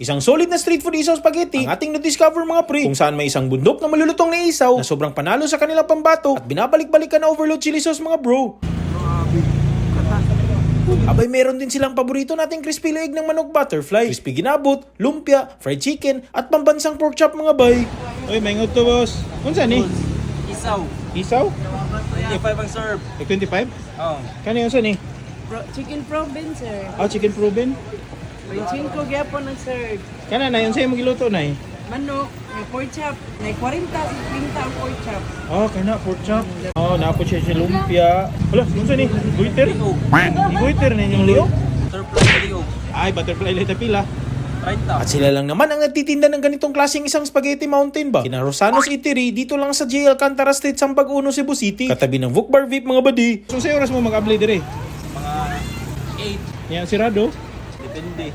Isang solid na street food isaw spaghetti ang ating na-discover mga pre, kung saan may isang bundok na malulutong na isaw na sobrang panalo sa kanilang pambato at binabalik-balikan na overload chili sauce mga bro. Abay, meron din silang paborito nating crispy leeg ng manok butterfly, crispy ginabot, lumpia, fried chicken at pambansang pork chop mga bay. Uy, may ngod to boss. Unsa ni? Isaw. Isaw? 25 ang serve. 25? Oh. Kani unsa ni? Chicken proben, sir. Chicken proven. 25 gyapon ang serve. Kana na unsa imong giluto nay? Manok, may pork chop, may 40, 50 ang pork chop. Kana pork chop. Napo siya lumpia. Hala, unsa ni? Guiter? Guiter na inyong liog? Butterfly liog. Ay, butterfly lita pila. 30. At sila lang naman ang nagtitinda ng ganitong klaseng isang spaghetti mountain ba? Kina Rosanos Eatery dito lang sa J. Alcantara Street, Sampag Uno, Cebu City. Katabi ng Vukbar VIP mga badi. So sa oras mo mag-apply dire? Mga 8. Yan sirado. Depende.